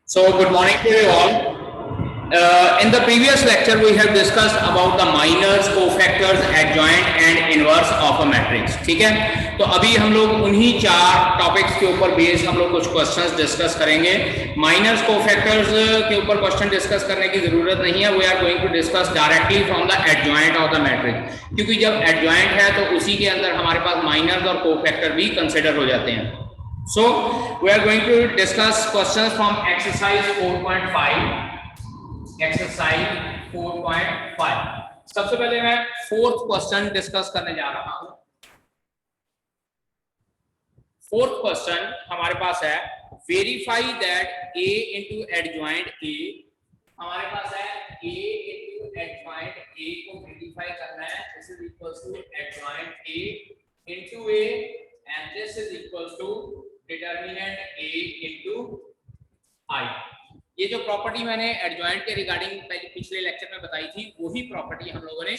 So, good morning to you all. In the previous lecture, we have discussed about the minors, cofactors, adjoint and inverse of a matrix. ठीक है, तो अभी हम लोग उन्हीं चार टॉपिक्स के ऊपर बेस हम लोग कुछ क्वेश्चंस डिस्कस करेंगे. माइनर्स, कोफैक्टर्स के ऊपर क्वेश्चन डिस्कस करने की जरूरत नहीं है. We are going to discuss directly from the adjoint of the matrix, क्योंकि जब एडजॉइंट है तो उसी के अंदर हमारे पास माइनर्स और कोफैक्टर भी कंसिडर हो जाते हैं. So we are going to discuss questions from exercise 4.5. Exercise 4.5. सबसे पहले मैं फोर्थ क्वेश्चन डिस्कस करने जा रहा हूं. फोर्थ क्वेश्चन हमारे पास है verify that a into adjoint a. हमारे पास है a into adjoint a को वेरीफाई करना है. This is equals to adjoint a into a and this is equals to determinant a into I. ये जो प्रॉपर्टी मैंने एडजॉइंट के रिगार्डिंग पिछले लेक्चर में बताई थी, वही प्रॉपर्टी हम लोगों ने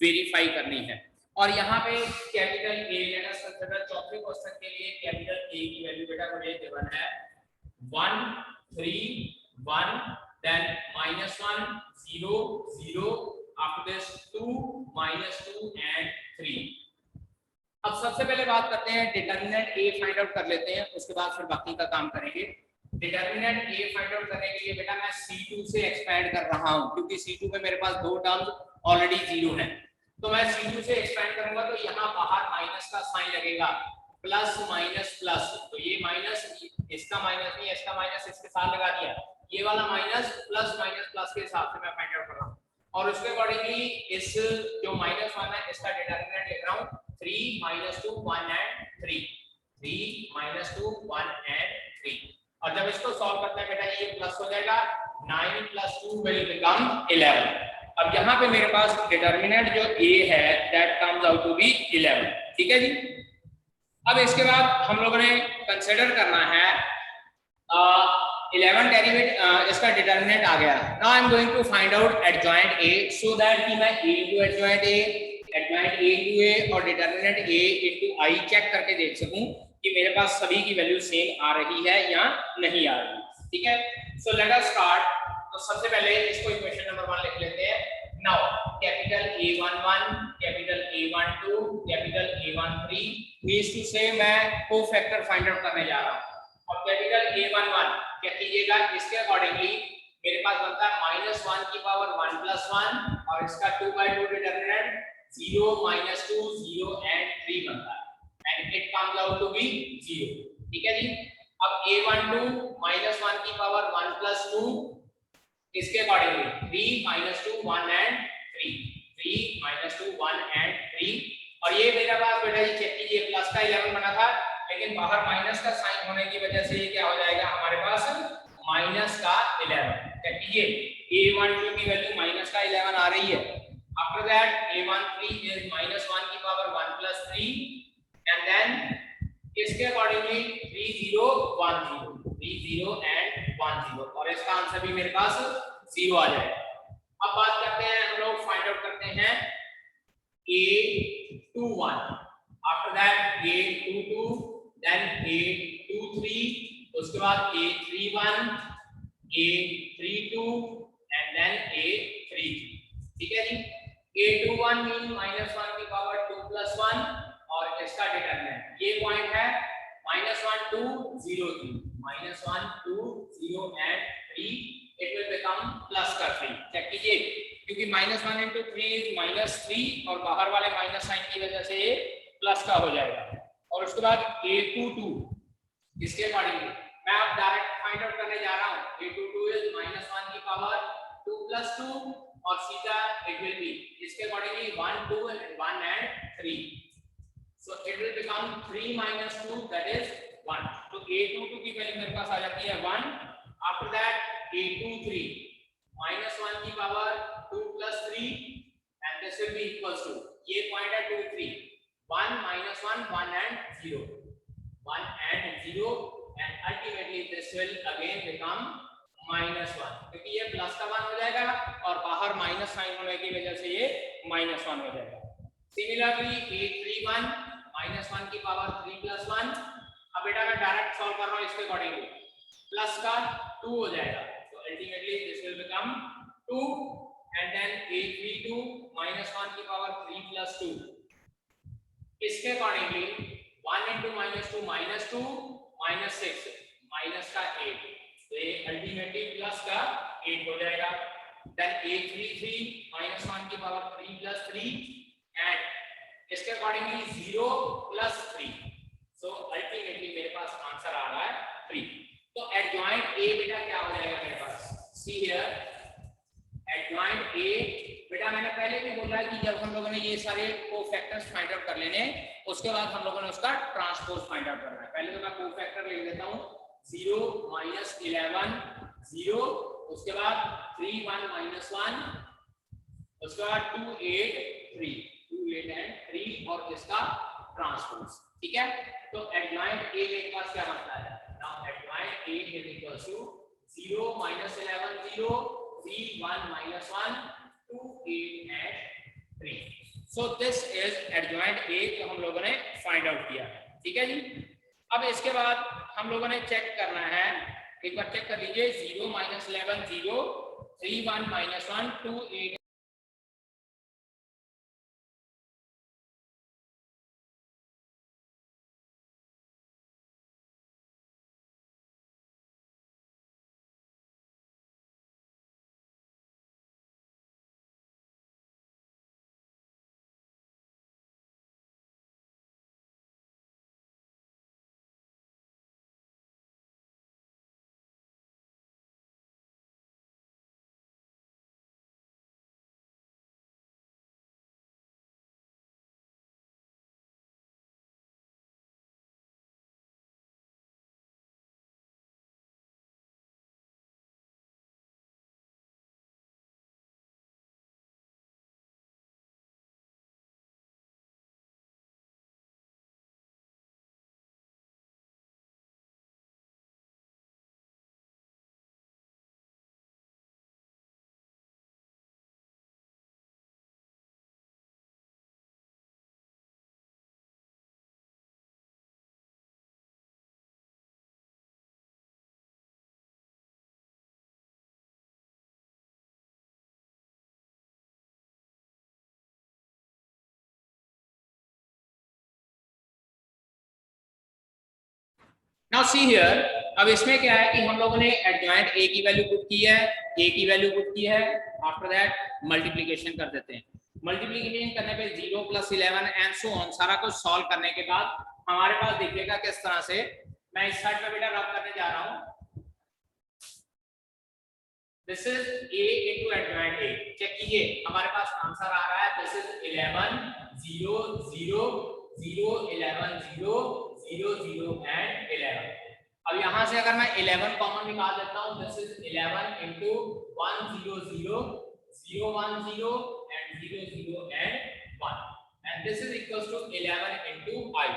वेरीफाई करनी है. और यहाँ पे capital A let us consider. चौथे क्वेश्चन के लिए कैपिटल A की वैल्यू बेटा मुझे गिवन है 1 3 1 देन -1 0 0 आफ्टर दिस 2 -2 एंड 3. अब सबसे पहले बात करते हैं डिटर्मिनेंट A फाइंड आउट कर लेते हैं, उसके बाद फिर बाकी का काम करेंगे. डिटर्मिनेंट A फाइंड आउट करने के लिए बेटा मैं C2 से एक्सपेंड कर रहा हूं, क्योंकि C2 में मेरे पास दो टर्म्स ऑलरेडी 0 हैं. तो मैं C2 से एक्सपेंड करूंगा तो यहां बाहर माइनस का साइन लगेगा, प्लस माइनस प्लस. तो ये माइनस, इसका माइनस नहीं, इसका माइनस इसके साथ लगा दिया. ये वाला माइनस प्लस के हिसाब से मैं फाइंड आउट कर रहा हूं. और उसके अकॉर्डिंगली इस जो -1 है इसका डिटर्मिनेंट लिख रहा हूं 3 -2 1 and 3. 3 -2 1 and 3. और जब इसको सॉल्व करते हैं बेटा ये प्लस हो जाएगा. 9 + 2 will become 11. अब यहाँ पे मेरे पास डिटर्मिनेंट जो a है that comes out to be 11. ठीक है जी. अब इसके बाद हम लोगों ने कंसिडर करना है 11 डेरिवेटिव, इसका डिटर्मिनेंट आ गया. Now I am going to find out adjoint a so that कि मैं a into adjoint a, adjoint a into a और determinant a into I check करके देख सकूं कि मेरे पास सभी की वैल्यू सेम आ रही है या नहीं आ रही. ठीक है, सो लेट अस स्टार्ट. तो सबसे पहले इसको इक्वेशन नंबर 1 लिख लेते हैं. Now capital A11, capital A12, capital A13, means to say मैं कोफैक्टर फाइंड आउट करने जा रहा हूं. और कैपिटल A11 क्या कीजिएगा, इसके अकॉर्डिंगली मेरे पास बनता है -1 की पावर 1 + 1 और इसका 2/2 डिटर्मिनेंट 0 -2 0 and 3 बनता है and it comes out to be 0. ठीक है जी. अब A12 -1 की पावर 1 + 2, इसके अकॉर्डिंगली 3 -2 1 and 3 3 -2 1 and 3. और ये मेरे पास बेटा जी चेक कीजिए प्लस का 11 बना था, लेकिन बाहर माइनस का साइन होने की वजह से ये क्या हो जाएगा हमारे पास माइनस का 11. चेक कीजिए A12 की वैल्यू माइनस का 11 आ रही है. After that A13 is -1 की पावर 1 + 3 and then इसके अकॉर्डिंगली 3 0 1 0 3 0 and 1 0 और इसका आंसर भी मेरे पास 0 आ जाएगा. अब बात करते हैं, हम लोग फाइंड आउट करते हैं A21, after that A22, then A23, उसके बाद A31, A32 and then A33. ठीक है जी. A21 मीन -1 की पावर 2 + 1 और इसका डिटरमिनेंट ये पॉइंट है -1 2 0 3 -1 2 0 and 3. It will become plus का 3. चेक कीजिए क्योंकि -1 into 3 is -3 और बाहर वाले माइनस साइन की वजह से ये प्लस का हो जाएगा. और उसके बाद A22 इसके अकॉर्डिंगली मैं अब डायरेक्ट फाइंड आउट करने जा रहा हूं. A22 is -1 की पावर 2 + 2 और सीधा इट विल बी इसके accordingly 1 2 and 1 and 3. So it will become 3 - 2 that is 1. तो A22 की वैल्यू मेरे पास आ जाती है 1. आफ्टर दैट A23 -1 की power 2 + 3 and this will be equals to ये पॉइंट है 2 3 1 -1 1 and 0 1 and 0 and ultimately this will again become -1 क्योंकि ये प्लस का 1 हो जाएगा और बाहर माइनस साइन होने की वजह से ये -1 हो जाएगा. सिमिलरली A31 -1 की पावर 3 + 1. अब बेटा मैं डायरेक्ट सॉल्व कर रहा हूं इसके अकॉर्डिंगली. प्लस का 2 हो जाएगा, तो ultimately this will become 2 and then a32 -1 की पावर 3 प्लस 2। इसके अकॉर्डिंगली 1 into -2 -2 -6 माइनस का 8, तो ये अल्टीमेटली प्लस का 8 हो जाएगा। देन a33 -1 की पावर 3 प्लस 3 एंड इसके अकॉर्डिंगली 0 प्लस 3, सो अल्टीमेटली मेरे पास आंसर आ रहा है 3। तो एडजॉइंट ए बेटा क्या हो जाएगा मेरे पास, सी हियर एडजॉइंट ए बेटा, मैंने पहले भी बोला कि जब हम लोगों ने ये सारे कोफैक्टर्स फाइंड आउट कर लेने, उसके बाद हम लोगों ने उसका ट्रांसपोज फाइंड आउट करना है। पहले तो मैं कोफैक्टर लिख देता हूं, 0 -11 0, उसके बाद 3 1 -1, उसके बाद 2 8 3 2 8 एंड 3 और इसका ट्रांसपोज, ठीक है। तो एडजॉइंट ए मेरे पास क्या बनता है, now adjoint A is equal to 0 -11 0 3 1 -1 2 8 and 3। so this is adjoint A जो हम लोगों ने फाइंड आउट किया, ठीक है जी। अब इसके बाद हम लोगों ने चेक करना है, एक बार चेक कर लीजिए, 0 -11 0 3 1 -1 2 8। नाउ सी हियर, अब इसमें क्या है कि हम लोगों ने एडजॉइंट ए की वैल्यू पुट की है, ए की वैल्यू पुट की है, आफ्टर दैट मल्टीप्लिकेशन कर देते हैं। मल्टीप्लिकेशन करने पे 0 + 11 एंड सो ऑन, सारा कुछ सॉल्व करने के बाद हमारे पास देखिएगा किस तरह से, मैं इस साइड पे बेटा रब करने जा रहा हूं, this is a into adjoint a, check कीजिए हमारे पास आंसर आ रहा है, दिस इज 11 0 0 0 11 0 0 0 एंड 11। अब यहां से अगर मैं 11 कॉमन निकाल देता हूं, this is 11 into 1 0 0 0 1 0 and 0 0 and 1 and this is equals to 11 into I।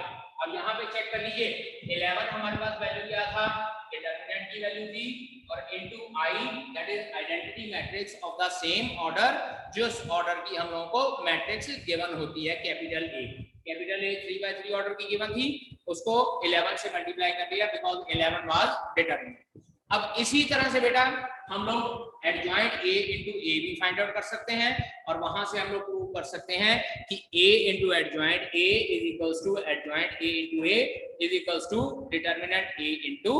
अब यहाँ पे चेक कर लीजिए, 11 हमारे पास वैल्यू क्या था, डिटरमिनेंट की वैल्यू थी, और into I that is identity matrix of the same order, जिस ऑर्डर की हम लोगों को मैट्रिक्स गिवन होती है, कैपिटल A 3/3 ऑर्डर की गिवन थी, उसको 11 से मल्टीप्लाई कर दिया बिकॉज 11 वाज डिटरमिनेंट। अब इसी तरह से बेटा हम लोग एडजॉइंट A into A भी फाइंड आउट कर सकते हैं, और वहां से हम लोग प्रूव कर सकते हैं कि A into adjoint A is equals to adjoint A into A is equals to determinant A into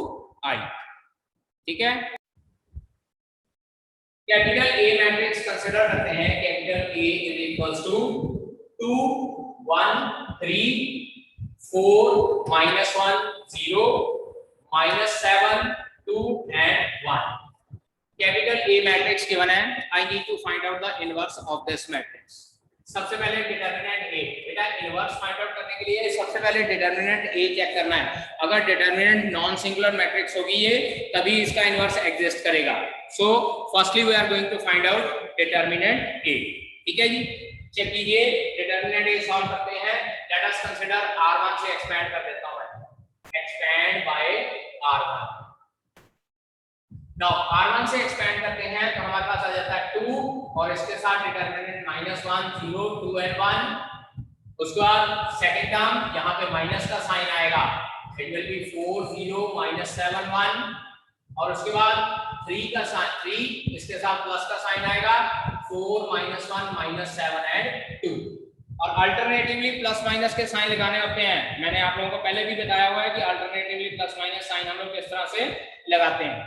I, ठीक है। कैपिटल A मैट्रिक्स कंसीडर करते हैं, capital A is equals to 2 1 3 4 -1 0 -7 2 and 1। Capital A matrix given है, I need to find out the inverse of this matrix. सबसे पहले determinant A, बेटा inverse find out करने के लिए सबसे पहले डिटरमिनेंट A चेक करना है। अगर डिटरमिनेंट नॉन सिंगुलर मैट्रिक्स होगी ये, तभी इसका इनवर्स एग्जिस्ट करेगा। So firstly we are going to find out determinant A, ठीक है जी। चेक कीजिए, डिटरमिनेंट A सॉल्व करते हैं। लेट अस कंसीडर R1 से एक्सपेंड कर देता हूं मैं, expand bye R1। Now R1 से एक्सपेंड करते हैं तो हमारे पास आ जाता है 2, और इसके साथ डिटरमिनेंट -1 0 2 and 1। उसके बाद सेकंड टर्म यहाँ पे माइनस का साइन आएगा, इट विल बी 4 0 -7 1 और उसके बाद 3 का साइन 3 इसके साथ प्लस का साइन आएगा 4 -1 -7 एंड 2 और अल्टरनेटिवली प्लस माइनस के साइन लगाने होते हैं। मैंने आप लोगों को पहले भी बताया हुआ है कि अल्टरनेटिवली प्लस माइनस साइन हम लोग किस तरह से लगाते हैं।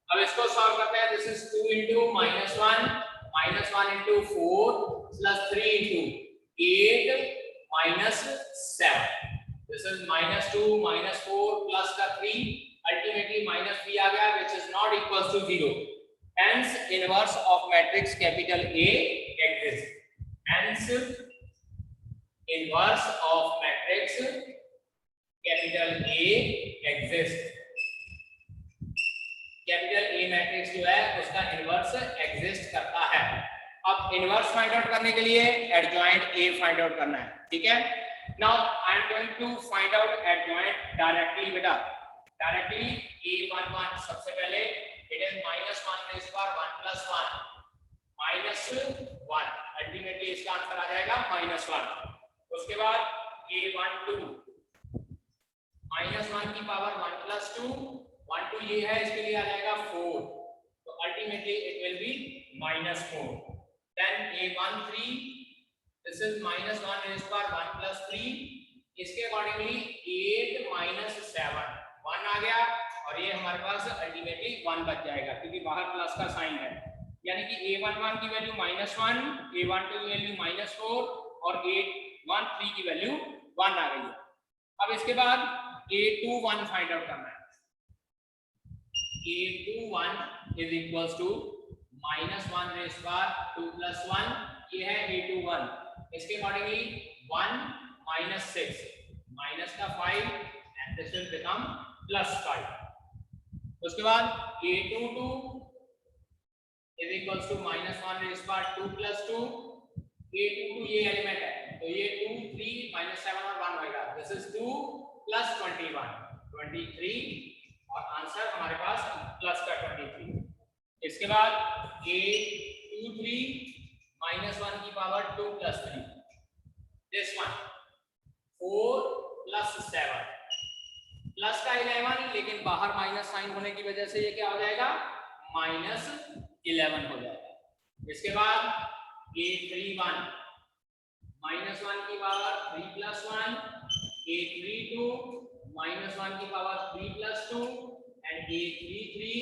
अब इसको सॉल्व करते हैं। This is 2 into -1 -1 into 4 plus 3 into 8 -7 this is -2 -4 plus का 3 ultimately -3 आ गया which is not equals to 0 hence inverse of matrix capital A exists hence inverse of matrix capital A exists capital A matrix जो है उसका inverse exist करता है। अब inverse find out करने के लिए एडजॉइंट ए फाइंड आउट करना है, ठीक है। Now I am going to find out adjoint directly बेटा। डायरेक्टली a11 सबसे पहले it is -1 raise power 1 + 1 -1 ultimately इसका आंसर आ जाएगा -1। उसके बाद a12 -1 की पावर 1 + 2 1 2 ये है इसके लिए आ जाएगा 4 तो ultimately it will be -4। Then a13 this is -1 raise power 1 + 3 इसके अकॉर्डिंगली 8 - 7 1 आ गया और ये हमारे पास अल्टीमेटली 1 बच जाएगा क्योंकि बाहर प्लस का साइन है। यानी कि a11 की वैल्यू -1 a12 की वैल्यू -4 और a13 की वैल्यू 1 आ गई है। अब इसके बाद a21 फाइंड आउट करना है। a21 is equals to -1 raise power 2 + 1 ये है a21 इसके अकॉर्डिंगली 1 - 6 माइनस का 5 एंड दिस विल बिकम +5। उसके बाद a22 is equals to -1 raise power 2 + 2 a22 ये एलिमेंट है तो ये 2 3 -7 और 1 होगा। दिस इज 2 + 21 23 और आंसर हमारे पास प्लस का 23। इसके बाद a23 -1 की पावर 2 + 3 दिस वन 4 + 7 प्लस का 11 लेकिन बाहर माइनस साइन होने की वजह से ये क्या हो जाएगा -11 हो जाएगा। इसके बाद a31 -1 की पावर 3 + 1 a32 -1 की power 3 + 2 and a33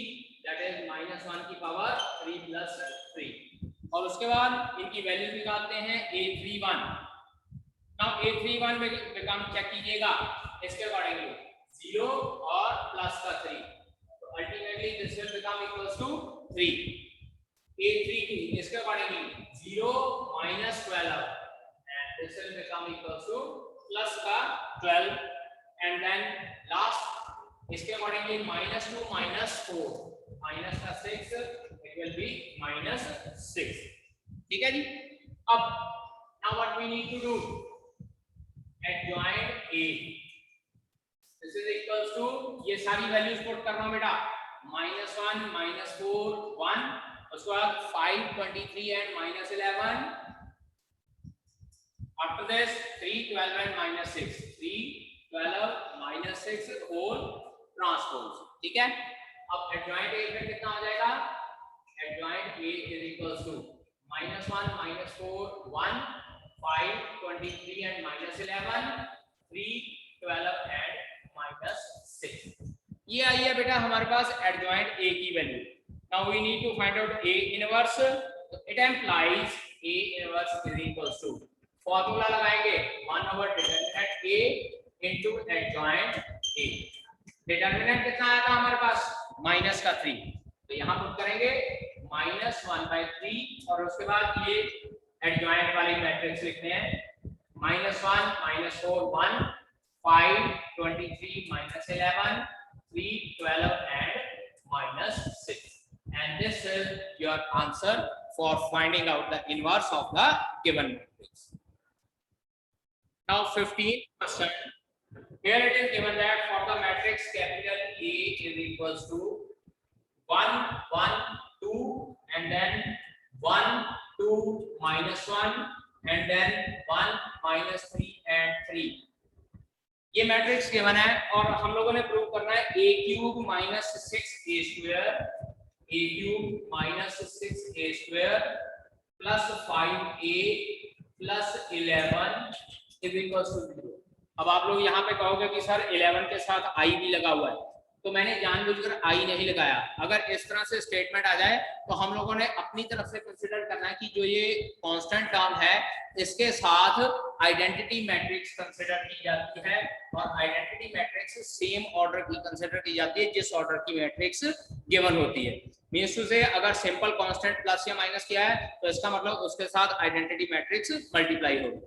that is -1 की पावर 3 + 3 और उसके बाद इनकी वैल्यू निकालते हैं a31। नाउ a31 में काम चेक कीजिएगा इसके अकॉर्डिंगली 0 और प्लस का 3 तो ultimately this will become equals to 3। a32 इसके accordingly 0 - 12 and this will become equals to plus का 12 and then last इसके अकॉर्डिंगली -2 - 4 माइनस का 6 it will be -6। ठीक है जी। अब now what we need to do adjoint A this is equals to ये सारी values put करना बेटा -1 -4 1 उसके बाद 5 23 and -11 after this 3 12 and -6 3 12 -6 whole transpose. ठीक है। अब एडजॉइंट ए में कितना आ जाएगा adjoint A is equals to -1 -4 1 5 23 and -11 3 12 and -6 ये आई है बेटा हमारे पास एडजॉइंट ए की value. Now we need to find out A inverse. तो it implies A inverse is equals to formula लगाएंगे 1/डिटरमिनेंट A into adjoint A. Determinant कितना आया था हमारे पास -3 तो यहां पुट करेंगे -1/3 और उसके बाद ये एडजॉइंट वाली मैट्रिक्स लिखते हैं -1 -4 1 5 23 -11 3 12 and -6 and this is your answer for finding out the inverse of the given matrix. Now 15th question. Here it is given that for the matrix capital A is equals to 1 1 2 and then 1 2 -1 and then 1 -3 and 3 ये matrix given है और हम लोगों ने prove करना है a³ - 6 6a square a cube minus 6a square plus 5a plus 11 is equals to 0। अब आप लोग यहाँ पे कहोगे कि सर 11 के साथ i भी लगा हुआ है, तो मैंने जानबूझकर i नहीं लगाया। अगर इस तरह से स्टेटमेंट आ जाए तो हम लोगों ने अपनी तरफ से कंसीडर करना है कि जो ये कांस्टेंट टर्म है इसके साथ आइडेंटिटी मैट्रिक्स कंसीडर की जाती है, और आइडेंटिटी मैट्रिक्स सेम ऑर्डर की कंसीडर की जाती है जिस ऑर्डर की मैट्रिक्स गिवन होती है। मींस टू से अगर सिंपल कांस्टेंट प्लस या माइनस किया है तो इसका मतलब उसके साथ आइडेंटिटी मैट्रिक्स मल्टीप्लाई होगी।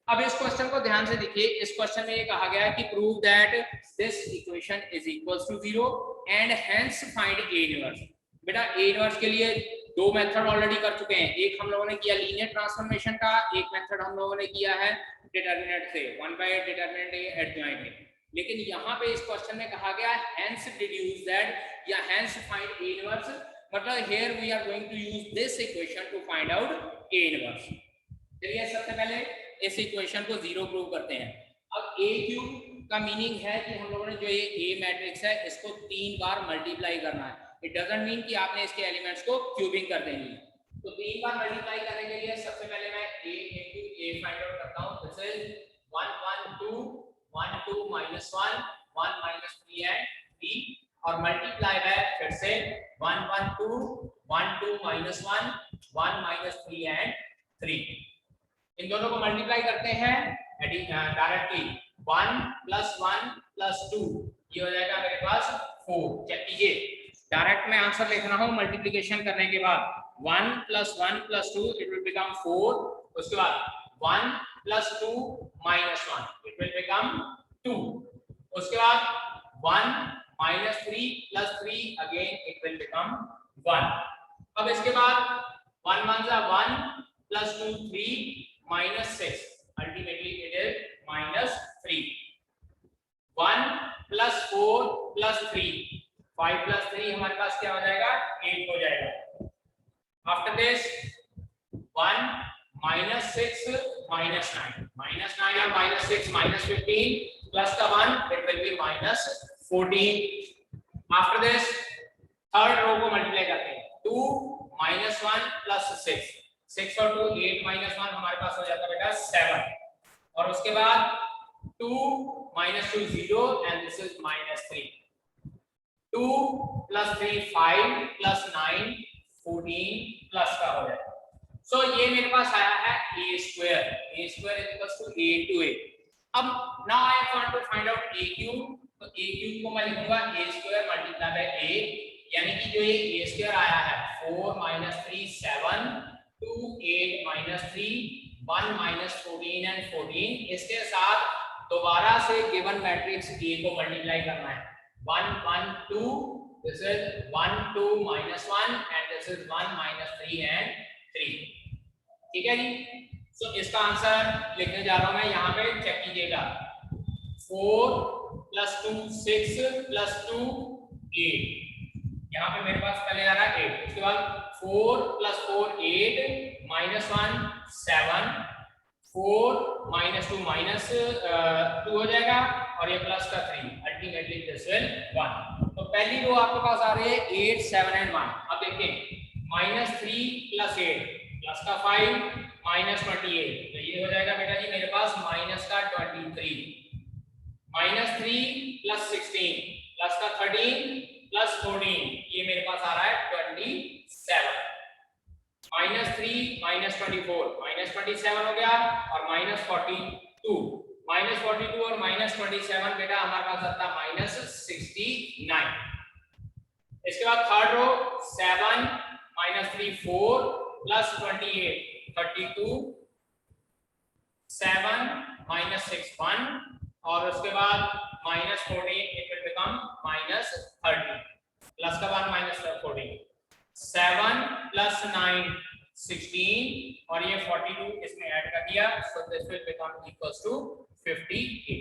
अब इस क्वेश्चन को ध्यान से देखिए। इस क्वेश्चन में ये कहा गया है कि prove that this equation is equals to 0 and hence find A inverse. बेटा ए इनवर्स के लिए दो मेथड ऑलरेडी कर चुके हैं। एक हम लोगों ने किया लीनियर ट्रांसफॉर्मेशन का, एक मेथड हम लोगों ने किया है डिटरमिनेंट से 1/8 डिटरमिनेंट ए एडजॉइंट ए। लेकिन यहाँ पे इस क्वेश्चन में कहा गया हेंस डिड्यूस दैट या हेंस फाइंड ए इनवर्स, मतलब here we are going to use this equation to find out A inverse. चलिए सबसे पहले इस इक्वेशन को 0 प्रूव करते हैं। अब a क्यूब का मीनिंग है कि हम लोगों ने जो ये a मैट्रिक्स है इसको 3 बार मल्टीप्लाई करना है। इट डजंट मीन कि आपने इसके एलिमेंट्स को क्यूबिंग कर देनी है। तो 3 बार मल्टीप्लाई करने के लिए सबसे पहले मैं a into a find out करता हूं। This is 1 1 2 1 2 minus 1 1 minus 3 and 3, और मल्टीप्लाई बाय फिर से 1 1 2 1 2 minus 1 1 minus 3 and 3। इन दोनों को मल्टीप्लाई करते हैं डायरेक्टली 1 plus 1 plus 2, ये हो जाएगा मेरे पास 4। चेक कीजिए, डायरेक्ट में आंसर लिख रहा हूं मल्टीप्लिकेशन करने के बाद 1 plus 1 plus 2 it will become 4। उसके बाद 1 plus 2 minus 1 it will become 2। उसके बाद 1 minus 3 plus 3 again it will become 1। अब इसके बाद 1 1 1 plus 2 3 minus 6, ultimately it is minus 3। 1 plus 4 plus 3 5 plus 3 हमारे पास क्या हो जाएगा 8 हो जाएगा। After this 1 minus 6 minus 9 minus 9 या minus 6 minus 15 plus का 1 it will be minus 14। After this third row को मल्टीप्लाई करते हैं 2 minus 1 plus 6 6 और 2 8 minus 1 हमारे पास हो जाता है बेटा 7, और उसके बाद 2 minus 2 0 and this is minus 3। 2 plus 3 5 plus 9 14 plus का हो जाएगा। सो ये मेरे पास आया है a square is equals to a into a। अब now I want to find out a cube, तो a cube को मैं लिखूंगा a square multiplied by a, यानी कि जो ये a square आया है 4 minus 3 7 2 8 minus 3 1 minus 14 and 14, इसके साथ दोबारा से गिवन मैट्रिक्स A को मल्टीप्लाई करना है 1 1 2, this is 1 2 minus 1 and this is 1 minus 3 and 3। ठीक है जी। सो इसका आंसर लिखने जा रहा हूं मैं, यहाँ पे चेक कीजिएगा 4 plus 2 6 plus 2 8, यहाँ पे मेरे पास पहले आ रहा है 8। उसके बाद 4 plus 4 8 minus 1 7 4 minus 2 minus 2 हो जाएगा, और ये प्लस का 3, अल्टीमेटली दिस विल 1। तो पहली रो आपके पास आ रही है 8 7 and 1। अब देखिए -3 plus 8 प्लस का 5 minus 28, तो ये हो जाएगा बेटा जी मेरे पास माइनस का 23। -3 plus 16 प्लस का 13 plus 14, ये मेरे पास आ रहा है 27। -3 minus 24 minus 27 हो गया, और -42 -42 और -27 बेटा हमारे पास आता है -69। इसके बाद थर्ड रो 7 -3 4 plus 28 32 7 -6 1, और उसके बाद -14 it will become -30 प्लस का 1 -14 7 plus 9 16, और ये 42 इसमें ऐड कर दिया, so this will become equals to 58।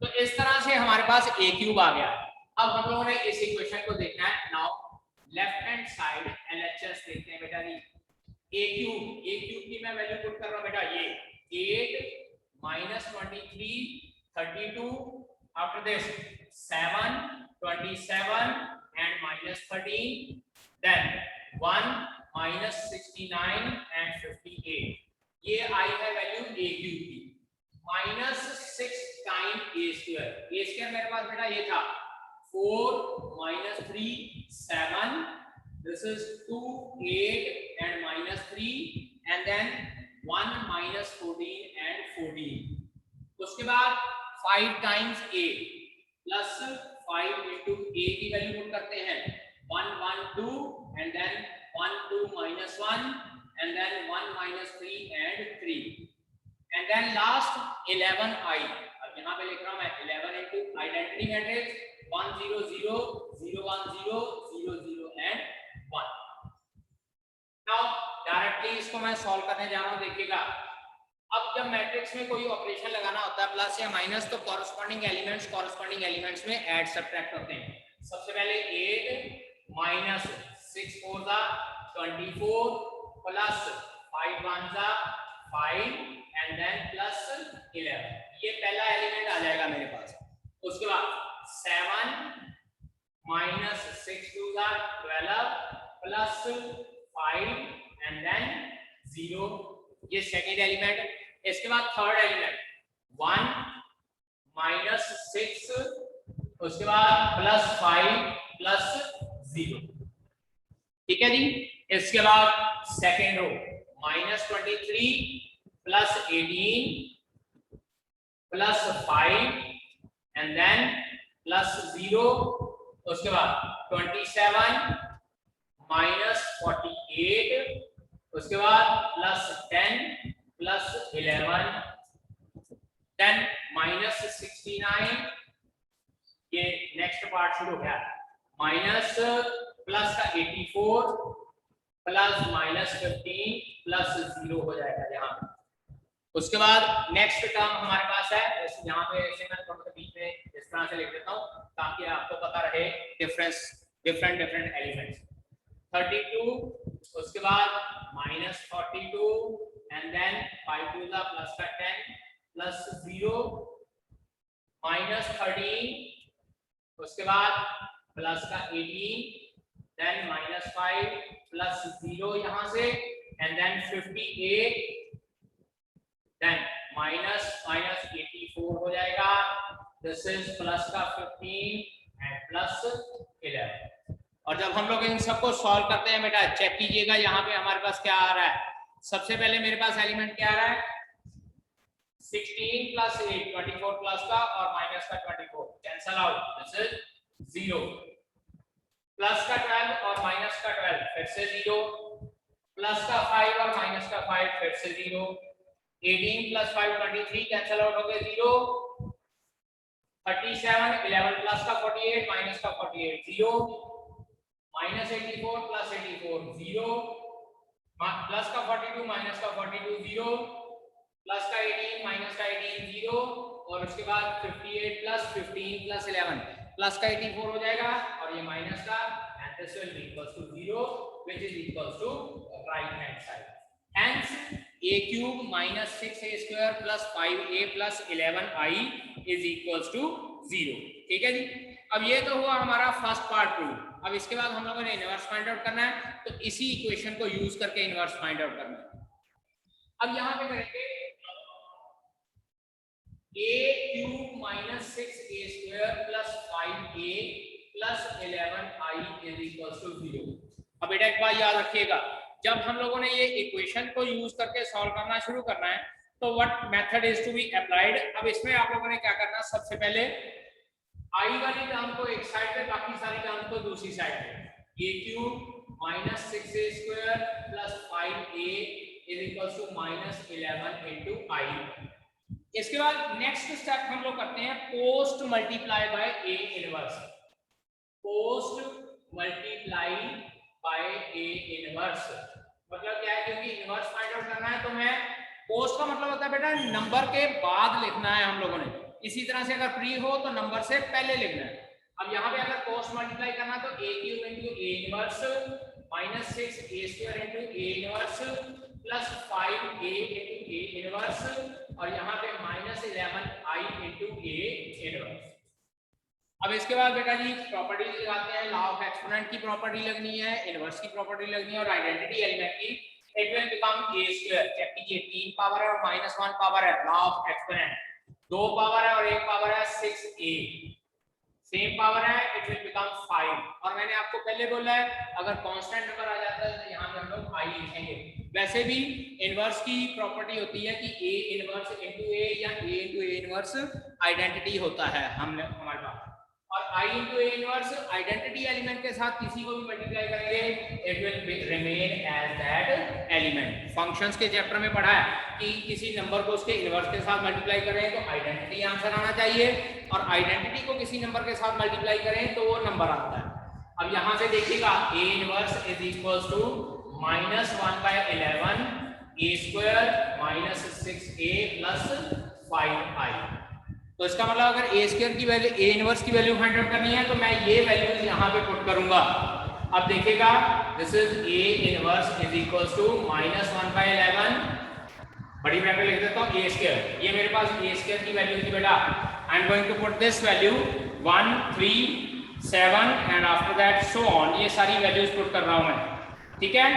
तो इस तरह से हमारे पास a क्यूब आ गया। अब हम लोगों ने इस इक्वेशन को देखना है। Now left hand side LHS देखते हैं बेटा जी। a क्यूब की मैं वैल्यू पुट कर रहा हूं बेटा, ये 8 -23 32, after this 7 27 and minus 13, then 1 minus 69 and 58. ये आई है वैल्यू a क्यूब की, माइनस 6 टाइम a स्क्वायर मेरे पास बेटा ये था 4 minus 3 7, this is 2 8 and minus 3, and then 1 minus 14 and 14. उसके बाद 5 times a plus 5 into a की वैल्यू पुट करते हैं 1 1 2 and then 1 2 minus 1 and then 1 minus 3 and 3, and then last 11i. अब यहाँ पे लिख रहा हूँ मैं 11 into identity matrix 1 0 0 0 1 0 0 0 and 1. Now directly इसको मैं सॉल्व करने जा रहा हूँ. देखिएगा अब जब मैट्रिक्स में कोई ऑपरेशन लगाना होता है प्लस या माइनस, तो कॉरस्पॉन्डिंग एलिमेंट्स में ऐड सब्ट्रैक्ट होते हैं. सबसे पहले 8 माइनस 6 4 जा 24 प्लस 5 1 जा 5 एंड देन प्लस 11. ये पहला एलिमेंट आ जाएगा मेरे पास. उसके बाद 7 माइनस 6 2 जा 12 प्लस 5 एंड देन 0. ये सेकेंड एलिमेंट. इसके बाद थर्ड एलिमेंट 1 माइनस 6, उसके बाद प्लस 5 प्लस 0. ठीक है जी. इसके बाद second row minus 23 plus 18 plus 5 and then plus 0. उसके बाद 27 माइनस 48, उसके बाद प्लस 10 प्लस 11, देन माइनस 69. ये नेक्स्ट पार्ट शुरू हो गया. माइनस प्लस का 84 प्लस माइनस 15 प्लस 0 हो जाएगा यहाँ. उसके बाद नेक्स्ट टर्म हमारे पास है, यहाँ पे ऐसे मैं थोड़ा सा बीच में इस तरह से लिख देता हूँ ताकि आपको पता रहे डिफरेंट एलिमेंट्स. 32, उसके बाद माइनस 42 एंड देन 5 2 जा प्लस का 10 प्लस 0 माइनस 13, उसके बाद प्लस का 18 देन माइनस 5 प्लस 0 यहाँ से एंड देन 58 देन माइनस 84 हो जाएगा. दिस इज प्लस का 15 एंड प्लस 11. और जब हम लोग इन सबको सॉल्व करते हैं बेटा चेक कीजिएगा यहाँ पे हमारे पास क्या आ रहा है. सबसे पहले मेरे पास एलिमेंट क्या आ रहा है 16 प्लस 8 24 प्लस का और माइनस का 24 cancel out. This is 0. Plus का 12 और माइनस का 12 फिर से 0. प्लस का 5 और माइनस का 5 फिर से 0. 18 प्लस 5 23 कैंसल आउट हो गए 0. 37 11 प्लस का 48 माइनस का 48 0. Minus 84 plus 84 0. प्लस का 42 माइनस का 42 0. प्लस का 18 माइनस का 18 0. और उसके बाद 58 प्लस 15 प्लस 11 प्लस का 84 हो जाएगा और ये माइनस का, and this will be equals to 0 which is equals to right hand side. Hence a cube minus 6a square plus 5a plus 11i is equals to 0. ठीक है जी. अब ये तो हुआ हमारा फर्स्ट पार्ट प्रूव. अब इसके बाद हम लोगों ने इनवर्स फाइंड आउट करना है, तो इसी इक्वेशन को यूज करके इनवर्स फाइंड आउट करना है. अब यहाँ पे करेंगे a cube minus 6a square plus 5a plus 11i is equals to 0. अब बेटा एक बात याद रखिएगा, जब हम लोगों ने ये इक्वेशन को यूज करके सॉल्व करना शुरू करना है तो what method is to be applied. अब इसमें आप लोगों ने क्या करना, सबसे पहले आई वाली टर्म को एक साइड पे, बाकी सारी टर्म को दूसरी साइड पे. a cube minus 6a square plus 5a is equals to minus 11 into i. इसके बाद नेक्स्ट स्टेप हम लोग करते हैं post multiply by a inverse. Post multiply by a inverse मतलब क्या है, क्योंकि इनवर्स फाइंड आउट करना है तो मैं पोस्ट का मतलब होता है बेटा नंबर के बाद लिखना है हम लोगों ने. इसी तरह से अगर प्री हो तो नंबर से पहले लिखना है. अब यहाँ पे अगर पोस्ट मल्टीप्लाई करना तो a cube into a inverse minus 6a square into a inverse plus 5a into a inverse और यहाँ पे minus 11i into a inverse. अब इसके बाद बेटा जी प्रॉपर्टी लगाते हैं। लॉ ऑफ एक्सपोनेंट की प्रॉपर्टी लगनी है, इनवर्स की प्रॉपर्टी लगनी है और आइडेंटिटी एलिमेंट की। It will become a square. Check कीजिए, 3 पावर है और -1 पावर है। लॉ ऑफ एक्सपोनेंट 2 पावर है और 1 पावर है 6a। सेम पावर है, इट विल बिकम 5। और मैंने आपको पहले बोला है अगर कांस्टेंट नंबर आ जाता है तो यहाँ पे हम लोग i लिखेंगे। वैसे भी इनवर्स की प्रॉपर्टी होती है कि a इनवर्स इनटू a या a into a inverse identity होता है हमारे पास। और i into a inverse identity element के साथ किसी को भी मल्टीप्लाई करेंगे, it will remain as that element. Functions के चैप्टर में पढ़ा है कि किसी नंबर को उसके इनवर्स के साथ मल्टीप्लाई करें तो आइडेंटिटी आंसर आना चाहिए, और आइडेंटिटी को किसी नंबर के साथ मल्टीप्लाई करें तो वो नंबर आता है। अब यहां से देखिएगा a inverse is equals to -1/11 a square minus 6a plus 5i। तो इसका मतलब अगर a स्क्वायर की वैल्यू a इनवर्स की वैल्यू फाइंड आउट करनी है तो मैं ये वैल्यूज यहाँ पे पुट करूंगा। अब देखिएगा this is a inverse is equals to -1/11, बड़ी ब्रैकेट लिख देता हूँ a स्क्वायर। ये मेरे पास a स्क्वायर की वैल्यू थी बेटा। I am going to put this value 1 3 7 and after that so on. ये सारी वैल्यूज पुट कर रहा हूं मैं, ठीक है।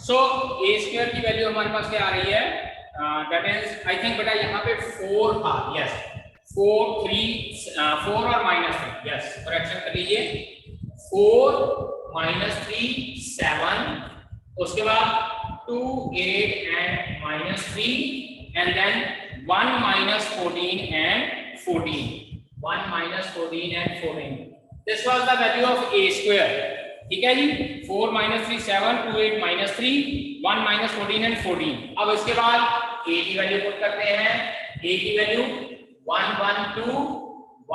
सो a स्क्वायर की वैल्यू हमारे पास क्या आ रही है, दैट इज आई थिंक बेटा यहाँ पे 4 था। यस 4 और -3, यस करेक्शन कर लीजिए। 4 -3 7, उसके बाद 2 8 and -3 and then 1 -14 and 14। 1 -14 and 14, this was the value of a square, ठीक है जी। 4 -3 7 2 8 -3 1 -14 एंड 14। अब इसके बाद a की वैल्यू पुट करते हैं। a की वैल्यू 1 1 2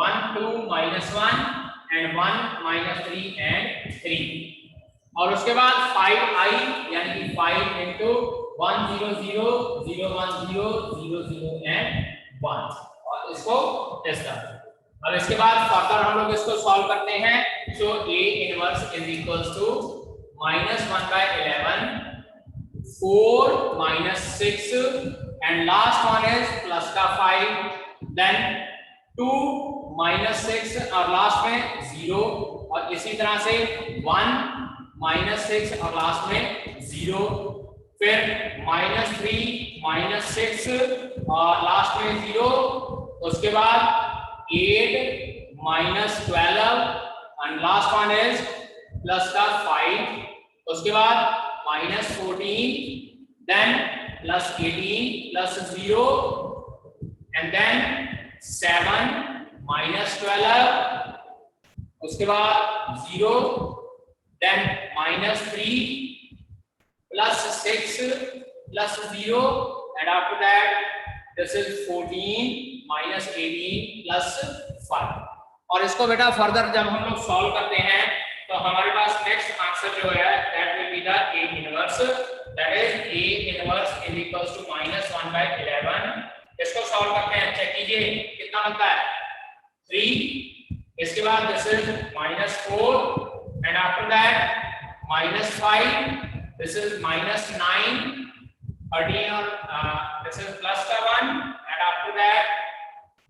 1 2 -1 एंड 1 -3 एंड 3, और उसके बाद 5i यानी कि 5 into 1 0 0 0 1 0 0 0 एंड 1, और इसको टेस्ट करते हैं। अब इसके बाद फर्दर हम लोग इसको सॉल्व करते हैं। So a inverse is equals to -1/11 4 -6 and last one is plus का 5, देन 2 -6 और लास्ट में 0, और इसी तरह से 1 -6 और लास्ट में 0, फिर -3 -6 और लास्ट में 0, उसके बाद 8 -12 and last one is plus का 5, उसके बाद -14, then plus 18 plus 0 and then 7 -12, उसके बाद 0, then -3 plus 6 plus 0 and after that this is 14 -18 plus 5। और इसको बेटा फर्दर जब हम लोग सॉल्व करते हैं तो हमारे पास नेक्स्ट आंसर जो है that will be the a inverse, that is a inverse is equals to -1/11। इसको सॉल्व करते हैं, चेक कीजिए कितना बनता है 3, इसके बाद this is -4 and after that -5, this is -9 13 और दिस इज प्लस का 1 एंड आफ्टर दैट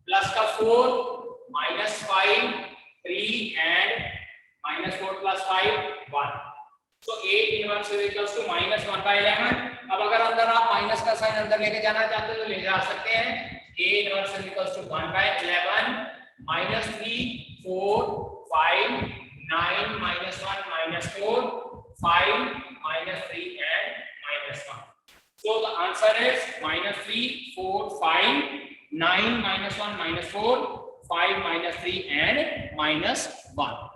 प्लस का 4 -5 3 and -4 plus 5 1। so a inverse is equals to -1/11। अब अगर अंदर आप माइनस का साइन अंदर लेके जाना चाहते हो तो ले जा सकते हैं। a inverse is equals to 1/11 -3 4 5 9 -1 -4 5 -3 and -1। so the answer is -3 4 5 9 -1 -4 5 -3 and -1।